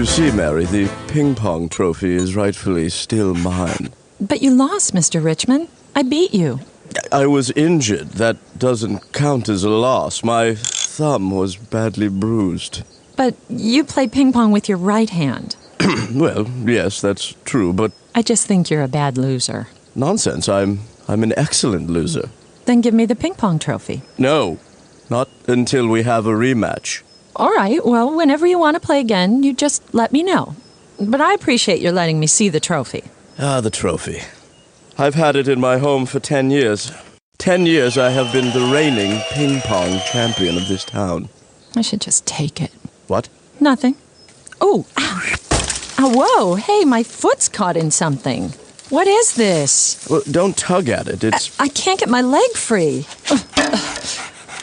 see, Mary, the ping-pong trophy is rightfully still mine. But you lost, Mr. Richmond. I beat you. I was injured. That doesn't count as a loss. My thumb was badly bruised. But you play ping-pong with your right hand. Well, yes, that's true, but... I just think you're a bad loser. Nonsense. I'm an excellent loser. Then give me the ping-pong trophy. No, not until we have a rematch. All right, well, whenever you want to play again, you just let me know. But I appreciate your letting me see the trophy. Ah, the trophy. I've had it in my home for 10 years. 10 years I have been the reigning ping-pong champion of this town. I should just take it. What? Nothing. Oh, whoa, hey, my foot's caught in something. What is this? Well, don't tug at it. I can't get my leg free.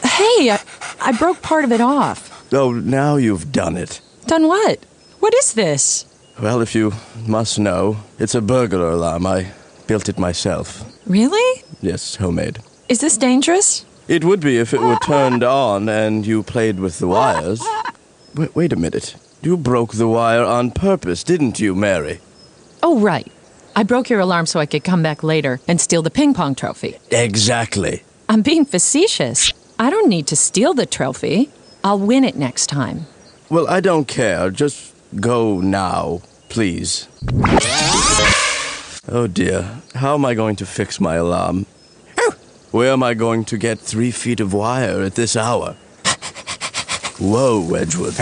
Hey, I broke part of it off. Oh, now you've done it. Done what? What is this? Well, if you must know, it's a burglar alarm. I built it myself. Really? Yes, homemade. Is this dangerous? It would be if it were turned on and you played with the wires. Wait a minute. You broke the wire on purpose, didn't you, Mary? Oh, right. I broke your alarm so I could come back later and steal the ping-pong trophy. Exactly. I'm being facetious. I don't need to steal the trophy. I'll win it next time. Well, I don't care. Just go now, please. Oh, dear. How am I going to fix my alarm? Where am I going to get 3 feet of wire at this hour? Whoa, Wedgwood.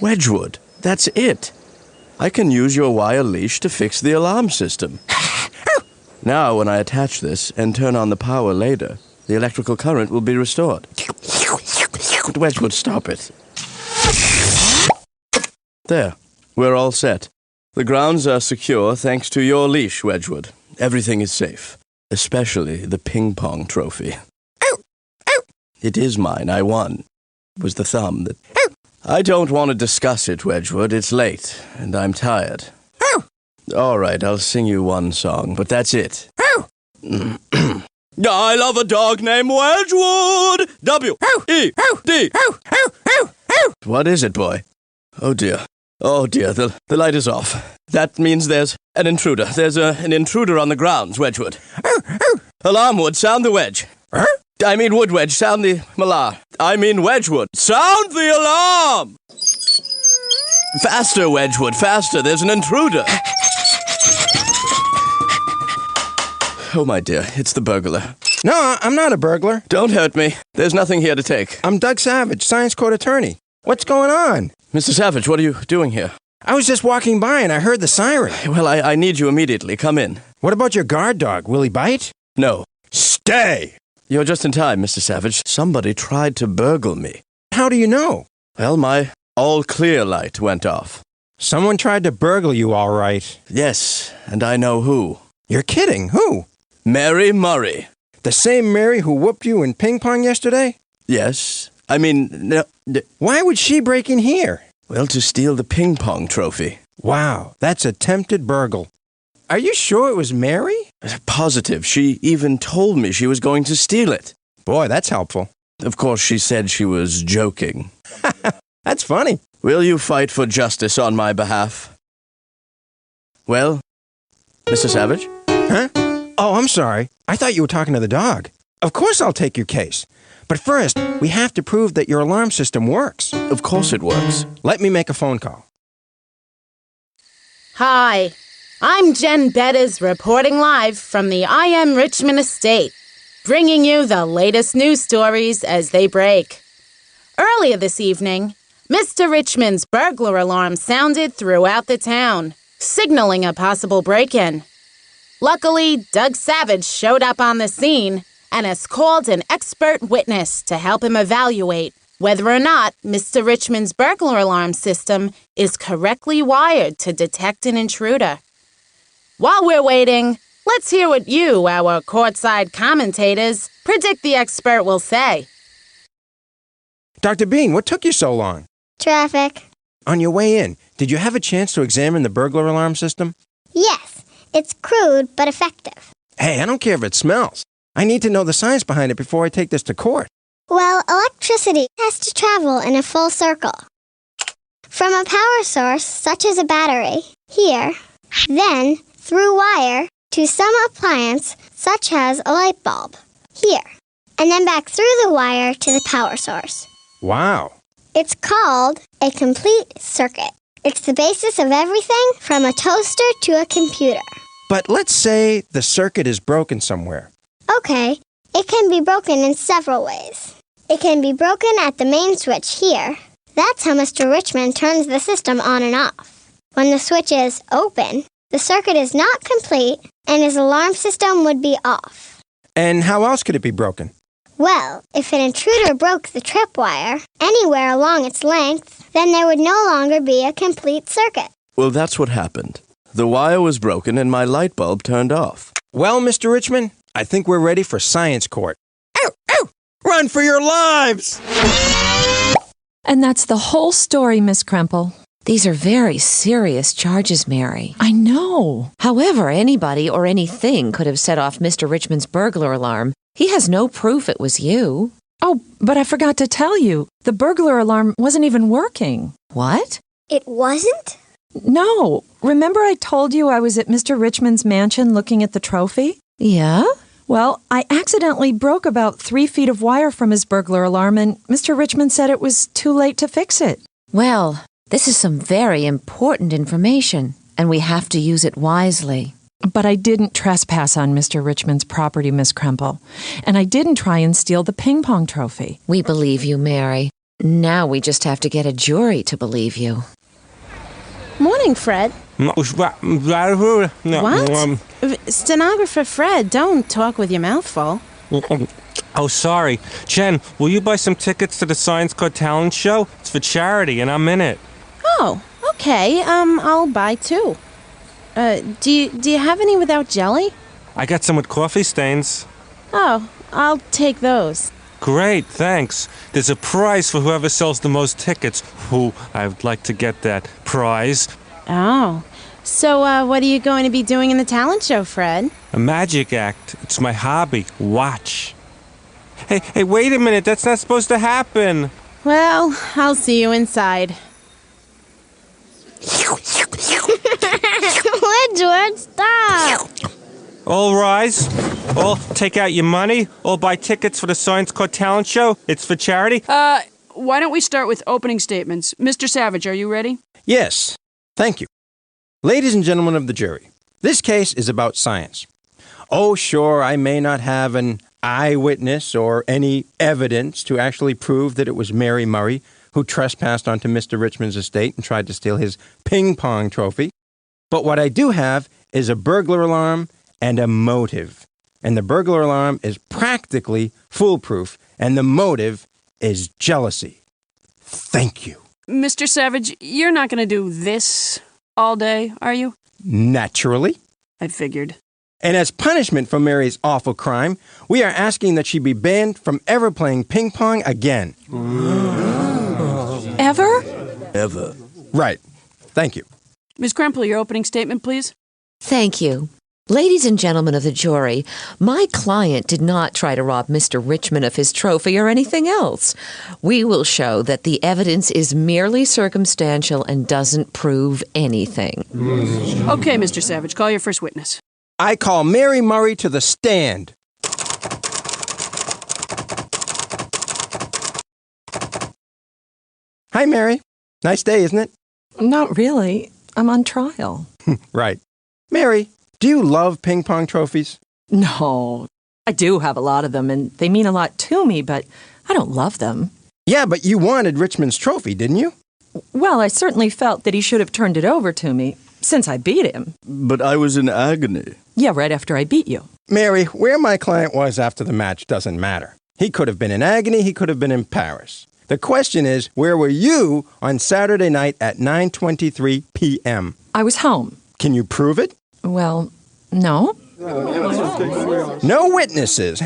Wedgwood, that's it. I can use your wire leash to fix the alarm system. Now, when I attach this and turn on the power later, the electrical current will be restored. Wedgwood, stop it. There, we're all set. The grounds are secure thanks to your leash, Wedgwood. Everything is safe, especially the ping-pong trophy. It is mine. I won. It was the thumb that... I don't want to discuss it, Wedgwood. It's late, and I'm tired. All right, I'll sing you one song, but that's it. I love a dog named Wedgwood! W-E-D! What is it, boy? Oh, dear. Oh, dear, the light is off. That means there's an intruder. There's an intruder on the grounds, Wedgwood. Alarmwood, sound the wedge. I mean Woodwedge, sound the malar. I mean Wedgwood, sound the alarm! Faster, Wedgwood, faster, there's an intruder. Oh, my dear, it's the burglar. No, I'm not a burglar. Don't hurt me. There's nothing here to take. I'm Doug Savage, Science Court attorney. What's going on? Mr. Savage, what are you doing here? I was just walking by and I heard the siren. Well, I need you immediately. Come in. What about your guard dog? Will he bite? No. Stay! You're just in time, Mr. Savage. Somebody tried to burgle me. How do you know? Well, my all-clear light went off. Someone tried to burgle you, all right. Yes, and I know who. You're kidding. Who? Mary Murray. The same Mary who whooped you in ping pong yesterday? Yes. I mean, no... Why would she break in here? Well, to steal the ping-pong trophy. Wow, that's attempted burgle. Are you sure it was Mary? Positive. She even told me she was going to steal it. Boy, that's helpful. Of course, she said she was joking. That's funny. Will you fight for justice on my behalf? Well, Mr. Savage? Huh? Oh, I'm sorry. I thought you were talking to the dog. Of course I'll take your case. But first, we have to prove that your alarm system works. Of course it works. Let me make a phone call. Hi, I'm Jen Bettis reporting live from the I Am Richmond estate, bringing you the latest news stories as they break. Earlier this evening, Mr. Richmond's burglar alarm sounded throughout the town, signaling a possible break-in. Luckily, Doug Savage showed up on the scene and has called an expert witness to help him evaluate whether or not Mr. Richmond's burglar alarm system is correctly wired to detect an intruder. While we're waiting, let's hear what you, our courtside commentators, predict the expert will say. Dr. Bean, what took you so long? Traffic. On your way in, did you have a chance to examine the burglar alarm system? Yes, it's crude but effective. Hey, I don't care if it smells. I need to know the science behind it before I take this to court. Well, electricity has to travel in a full circle. from a power source such as a battery, here, then through wire to some appliance such as a light bulb, here, and then back through the wire to the power source. Wow. It's called a complete circuit. It's the basis of everything from a toaster to a computer. But let's say the circuit is broken somewhere. Okay, it can be broken in several ways. It can be broken at the main switch here. That's how Mr. Richmond turns the system on and off. When the switch is open, the circuit is not complete and his alarm system would be off. And how else could it be broken? Well, if an intruder broke the tripwire anywhere along its length, then there would no longer be a complete circuit. Well, that's what happened. The wire was broken and my light bulb turned off. Well, Mr. Richmond, I think we're ready for science court. Ow! Ow! Run for your lives! And that's the whole story, Miss Kremple. These are very serious charges, Mary. I know. However, anybody or anything could have set off Mr. Richmond's burglar alarm. He has no proof it was you. Oh, but I forgot to tell you. The burglar alarm wasn't even working. What? It wasn't? No. Remember I told you I was at Mr. Richmond's mansion looking at the trophy? Yeah? Well, I accidentally broke about 3 feet of wire from his burglar alarm, and Mr. Richmond said it was too late to fix it. Well, this is some very important information, and we have to use it wisely. But I didn't trespass on Mr. Richmond's property, Miss Kremple. And I didn't try and steal the ping pong trophy. We believe you, Mary. Now we just have to get a jury to believe you. Morning, Fred. What? Stenographer Fred, don't talk with your mouth full. Oh, sorry. Jen, will you buy some tickets to the Science Code Talent Show? It's for charity, and I'm in it. Oh, okay. I'll buy 2. Do you have any without jelly? I got some with coffee stains. Oh, I'll take those. Great, thanks. There's a prize for whoever sells the most tickets. Ooh, I'd like to get that prize. Oh. So, what are you going to be doing in the talent show, Fred? A magic act. It's my hobby. Watch. Hey, wait a minute. That's not supposed to happen. Well, I'll see you inside. Edward, stop! All rise. All take out your money. All buy tickets for the Science Code Talent Show. It's for charity. Why don't we start with opening statements? Mr. Savage, are you ready? Yes, thank you. Ladies and gentlemen of the jury, this case is about science. Oh, sure, I may not have an eyewitness or any evidence to actually prove that it was Mary Murray who trespassed onto Mr. Richmond's estate and tried to steal his ping pong trophy. But what I do have is a burglar alarm and a motive. And the burglar alarm is practically foolproof, and the motive is jealousy. Thank you. Mr. Savage, you're not going to do this all day, are you? Naturally. I figured. And as punishment for Mary's awful crime, we are asking that she be banned from ever playing ping pong again. Ever? Ever. Right. Thank you. Ms. Kremple, your opening statement, please. Thank you. Ladies and gentlemen of the jury, my client did not try to rob Mr. Richmond of his trophy or anything else. We will show that the evidence is merely circumstantial and doesn't prove anything. Okay, Mr. Savage, call your first witness. I call Mary Murray to the stand. Hi, Mary. Nice day, isn't it? Not really. I'm on trial. Right. Mary, do you love ping pong trophies? No. I do have a lot of them, and they mean a lot to me, but I don't love them. Yeah, but you wanted Richmond's trophy, didn't you? Well, I certainly felt that he should have turned it over to me, since I beat him. But I was in agony. Yeah, right after I beat you. Mary, where my client was after the match doesn't matter. He could have been in agony, he could have been in Paris. The question is, where were you on Saturday night at 9:23 p.m.? I was home. Can you prove it? Well, no. No witnesses.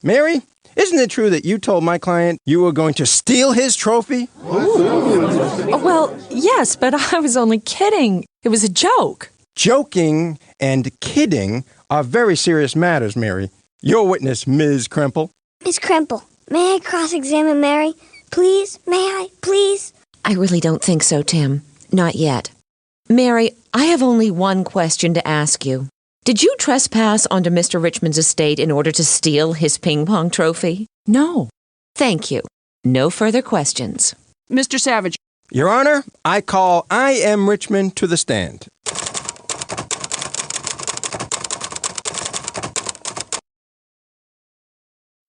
Mary, isn't it true that you told my client you were going to steal his trophy? Well, yes, but I was only kidding. It was a joke. Joking and kidding are very serious matters, Mary. Your witness, Ms. Kremple. Miss Kremple, may I cross-examine Mary? Please? May I? Please? I really don't think so, Tim. Not yet. Mary, I have only one question to ask you. Did you trespass onto Mr. Richmond's estate in order to steal his ping pong trophy? No. Thank you. No further questions. Mr. Savage. Your Honor, I call I.M. Richmond to the stand.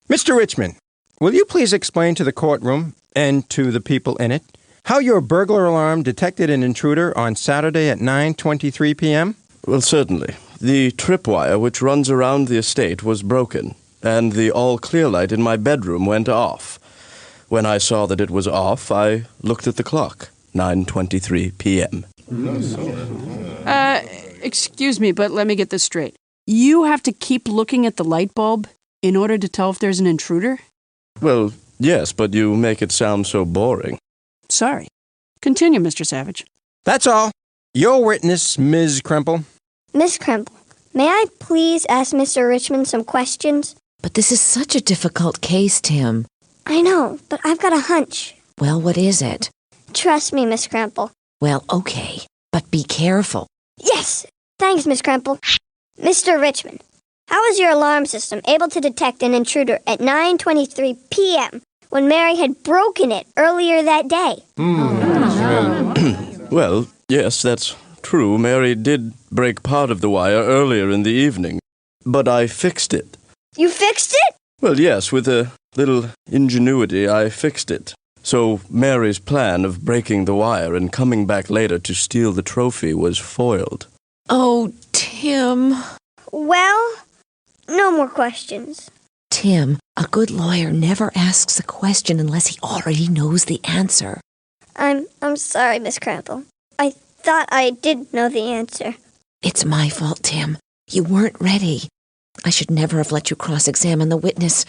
Mr. Richmond, will you please explain to the courtroom and to the people in it how your burglar alarm detected an intruder on Saturday at 9:23 p.m.? Well, certainly. The tripwire which runs around the estate was broken, and the all-clear light in my bedroom went off. When I saw that it was off, I looked at the clock. 9:23 p.m. Excuse me, but let me get this straight. You have to keep looking at the light bulb in order to tell if there's an intruder? Well, yes, but you make it sound so boring. Sorry. Continue, Mr. Savage. That's all. Your witness, Ms. Kremple. Miss Kremple, may I please ask Mr. Richmond some questions? But this is such a difficult case, Tim. I know, but I've got a hunch. Well, what is it? Trust me, Miss Kremple. Well, okay, but be careful. Yes! Thanks, Miss Kremple. Mr. Richmond, how was your alarm system able to detect an intruder at 9:23 p.m. when Mary had broken it earlier that day? Well, yes, that's true. Mary did break part of the wire earlier in the evening, but I fixed it. You fixed it? Well, yes, with a little ingenuity, I fixed it. So Mary's plan of breaking the wire and coming back later to steal the trophy was foiled. Oh, Tim. Well, no more questions. Tim, a good lawyer never asks a question unless he already knows the answer. I'm sorry, Miss Kremple. I thought I did know the answer. It's my fault, Tim. You weren't ready. I should never have let you cross-examine the witness.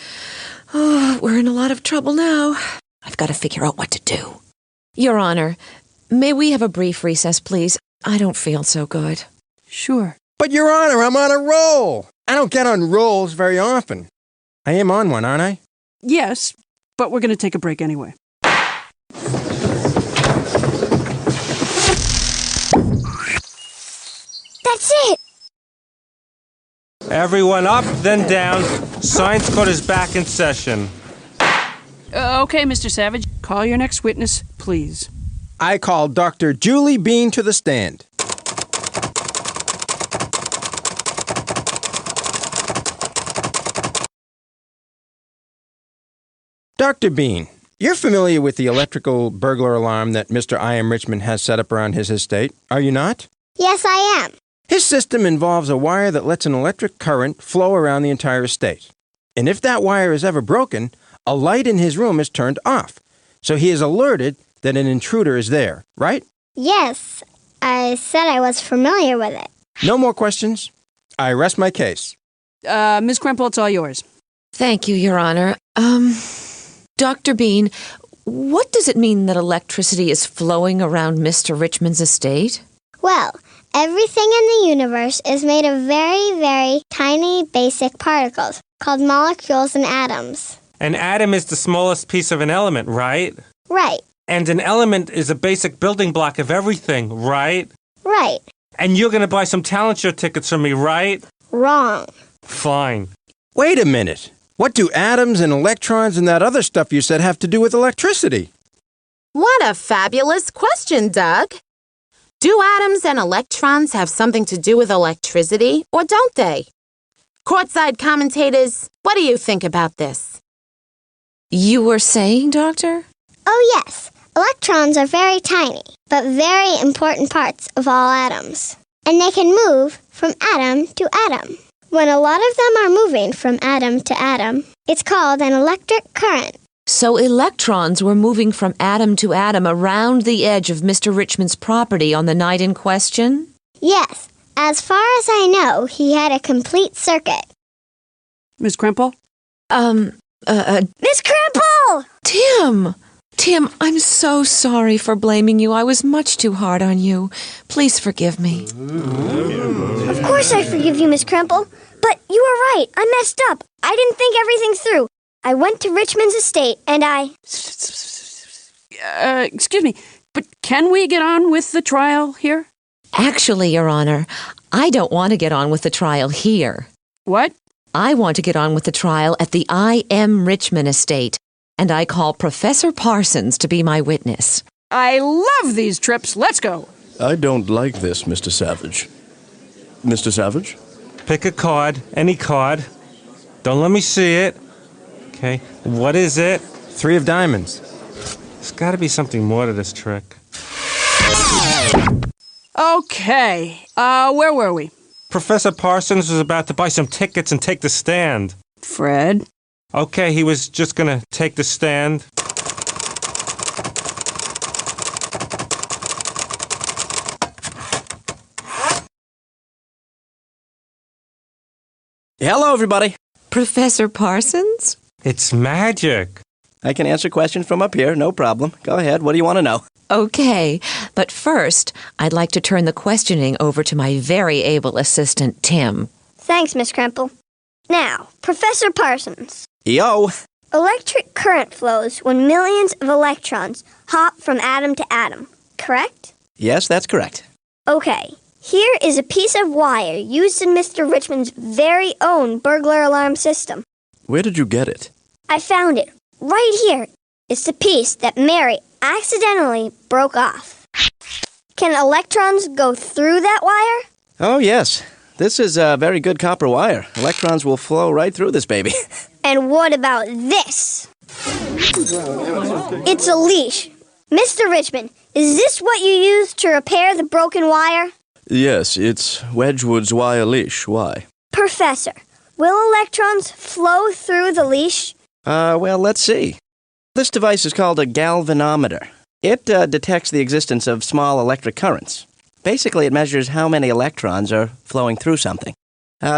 Oh, we're in a lot of trouble now. I've got to figure out what to do. Your Honor, may we have a brief recess, please? I don't feel so good. Sure. But, Your Honor, I'm on a roll. I don't get on rolls very often. I am on one, aren't I? Yes, but we're going to take a break anyway. That's it! Everyone up, then down. Science court is back in session. Okay, Mr. Savage. Call your next witness, please. I call Dr. Julie Bean to the stand. Dr. Bean, you're familiar with the electrical burglar alarm that Mr. I.M. Richmond has set up around his estate, are you not? Yes, I am. His system involves a wire that lets an electric current flow around the entire estate. And if that wire is ever broken, a light in his room is turned off. So he is alerted that an intruder is there, right? Yes, I said I was familiar with it. No more questions. I rest my case. Ms. Kremple, it's all yours. Thank you, Your Honor. Dr. Bean, what does it mean that electricity is flowing around Mr. Richmond's estate? Well, everything in the universe is made of very, very tiny basic particles called molecules and atoms. An atom is the smallest piece of an element, right? Right, And an element is a basic building block of everything, right? right, And you're going to buy some talent show tickets from me, right? wrong. Fine. Wait a minute. What do atoms and electrons and that other stuff you said have to do with electricity? What a fabulous question, Doug. Do atoms and electrons have something to do with electricity, or don't they? Courtside commentators, what do you think about this? You were saying, Doctor? Oh, yes. Electrons are very tiny, but very important parts of all atoms. And they can move from atom to atom. When a lot of them are moving from atom to atom, it's called an electric current. So electrons were moving from atom to atom around the edge of Mr. Richmond's property on the night in question? Yes, as far as I know, he had a complete circuit. Ms. Kremple? Miss Kremple! Tim, I'm so sorry for blaming you. I was much too hard on you. Please forgive me. Of course I forgive you, Miss Kremple. But you were right. I messed up. I didn't think everything through. I went to Richmond's estate and I... Excuse me. But can we get on with the trial here? Actually, Your Honor, I don't want to get on with the trial here. What? I want to get on with the trial at the I.M. Richmond estate, and I call Professor Parsons to be my witness. I love these trips. Let's go. I don't like this, Mr. Savage. Mr. Savage? Pick a card, any card. Don't let me see it. Okay, what is it? 3 of diamonds. There's got to be something more to this trick. Okay, where were we? Professor Parsons was about to buy some tickets and take the stand. Fred? Okay, he was just gonna take the stand. Hello, everybody. Professor Parsons? It's magic. I can answer questions from up here, no problem. Go ahead, what do you want to know? Okay, but first, I'd like to turn the questioning over to my very able assistant, Tim. Thanks, Miss Kremple. Now, Professor Parsons. Yo! Electric current flows when millions of electrons hop from atom to atom, correct? Yes, that's correct. Okay, here is a piece of wire used in Mr. Richmond's very own burglar alarm system. Where did you get it? I found it right here. It's the piece that Mary accidentally broke off. Can electrons go through that wire? Oh, yes. This is a very good copper wire. Electrons will flow right through this baby. And what about this? It's a leash. Mr. Richmond, is this what you used to repair the broken wire? Yes, it's Wedgwood's wire leash. Why? Professor, will electrons flow through the leash? Well, let's see. This device is called a galvanometer. It detects the existence of small electric currents. Basically, it measures how many electrons are flowing through something.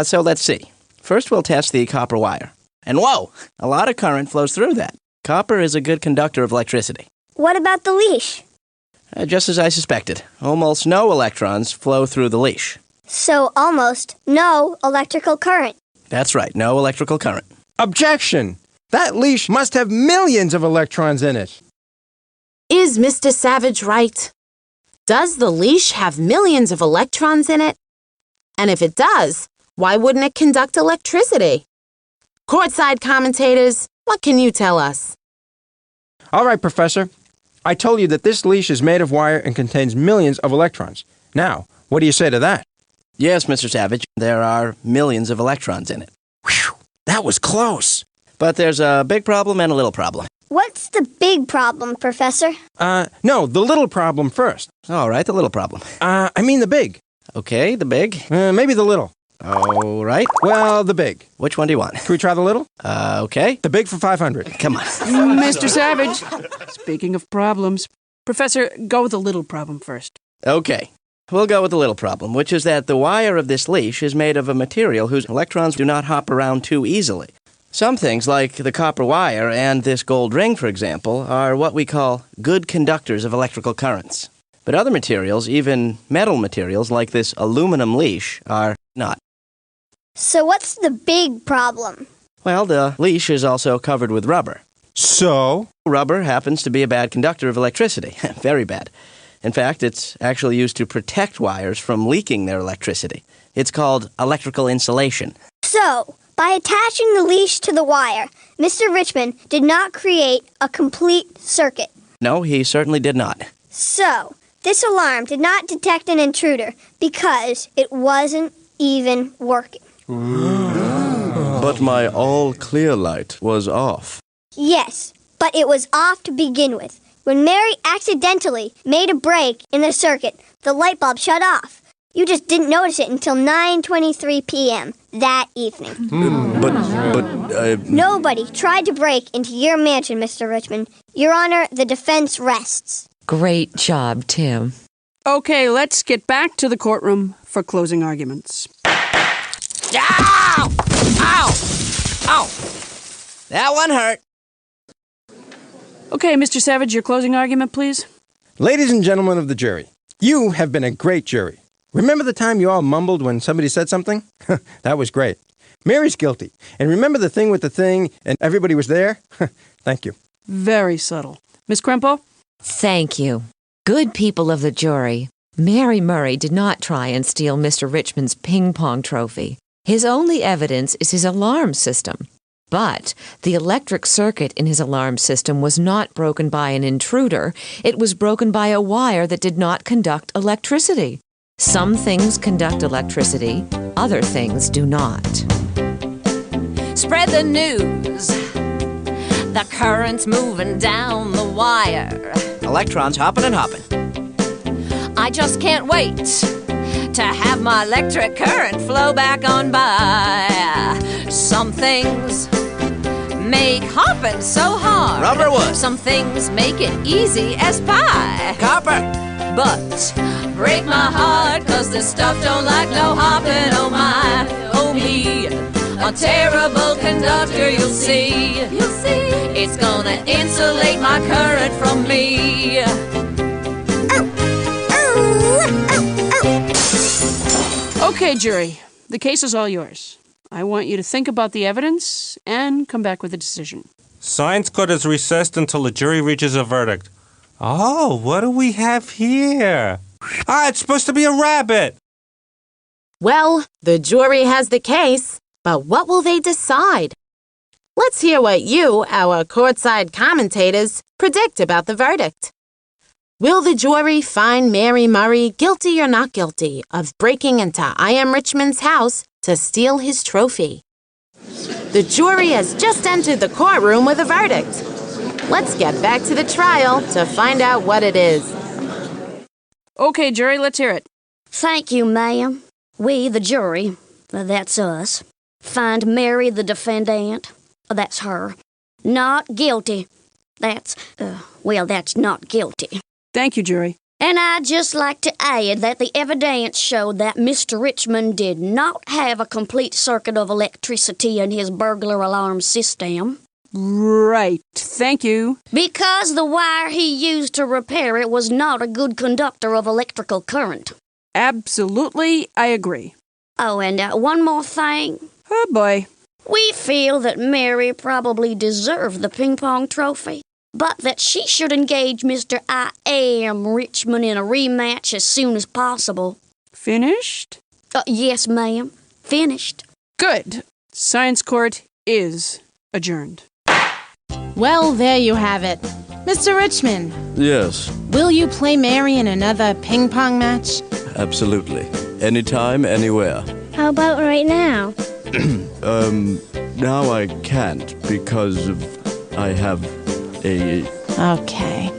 So let's see. First, we'll test the copper wire. And whoa, a lot of current flows through that. Copper is a good conductor of electricity. What about the leash? Just as I suspected. Almost no electrons flow through the leash. So almost no electrical current. That's right, no electrical current. Objection! That leash must have millions of electrons in it. Is Mr. Savage right? Does the leash have millions of electrons in it? And if it does, why wouldn't it conduct electricity? Courtside commentators, what can you tell us? All right, Professor. I told you that this leash is made of wire and contains millions of electrons. Now, what do you say to that? Yes, Mr. Savage, there are millions of electrons in it. Whew, that was close. But there's a big problem and a little problem. What's the big problem, Professor? No, the little problem first. All right, the little problem. I mean the big. Okay, the big. Maybe the little. All right. Well, the big. Which one do you want? Can we try the little? Okay. The big for 500. Come on. Mr. Savage, speaking of problems, Professor, go with the little problem first. Okay. We'll go with the little problem, which is that the wire of this leash is made of a material whose electrons do not hop around too easily. Some things, like the copper wire and this gold ring, for example, are what we call good conductors of electrical currents. But other materials, even metal materials like this aluminum leash, are not. So what's the big problem? Well, the leash is also covered with rubber. So? Rubber happens to be a bad conductor of electricity. Very bad. In fact, it's actually used to protect wires from leaking their electricity. It's called electrical insulation. So, by attaching the leash to the wire, Mr. Richmond did not create a complete circuit. No, he certainly did not. So, this alarm did not detect an intruder because it wasn't even working. But my all-clear light was off. Yes, but it was off to begin with. When Mary accidentally made a break in the circuit, the light bulb shut off. You just didn't notice it until 9:23 p.m. that evening. Nobody tried to break into your mansion, Mr. Richmond. Your Honor, the defense rests. Great job, Tim. Okay, let's get back to the courtroom for closing arguments. Ow! Ow! Ow! That one hurt. Okay, Mr. Savage, your closing argument, please. Ladies and gentlemen of the jury, you have been a great jury. Remember the time you all mumbled when somebody said something? That was great. Mary's guilty. And remember the thing with the thing and everybody was there? Thank you. Very subtle. Miss Krempo? Thank you. Good people of the jury, Mary Murray did not try and steal Mr. Richmond's ping-pong trophy. His only evidence is his alarm system. But the electric circuit in his alarm system was not broken by an intruder. It was broken by a wire that did not conduct electricity. Some things conduct electricity, other things do not. Spread the news. The current's moving down the wire. Electrons hopping and hopping. I just can't wait to have my electric current flow back on by. Some things make hopping so hard. Rubber wood. Some things make it easy as pie. Copper. But break my heart, 'cause this stuff don't like no hopping. Oh my, oh me. A terrible conductor, you'll see. You'll see. It's gonna insulate my current from me. Okay, jury. The case is all yours. I want you to think about the evidence and come back with a decision. Science court is recessed until the jury reaches a verdict. Oh, what do we have here? Ah, it's supposed to be a rabbit. Well, the jury has the case, but what will they decide? Let's hear what you, our courtside commentators, predict about the verdict. Will the jury find Mary Murray guilty or not guilty of breaking into I Am Richmond's house to steal his trophy? The jury has just entered the courtroom with a verdict. Let's get back to the trial to find out what it is. Okay, jury, let's hear it. Thank you, ma'am. We, the jury, that's us, find Mary, the defendant, that's her, not guilty. That's not guilty. Thank you, jury. And I'd just like to add that the evidence showed that Mr. Richmond did not have a complete circuit of electricity in his burglar alarm system. Right. Thank you. Because the wire he used to repair it was not a good conductor of electrical current. Absolutely, I agree. Oh, and one more thing. Oh, boy. We feel that Mary probably deserved the ping-pong trophy, but that she should engage Mr. I Am Richmond in a rematch as soon as possible. Finished? Yes, ma'am. Finished. Good. Science court is adjourned. Well, there you have it. Mr. Richmond, Yes, will you play Mary in another ping pong match? absolutely. Anytime, anywhere. How about right now? Now I can't because I have a... Okay.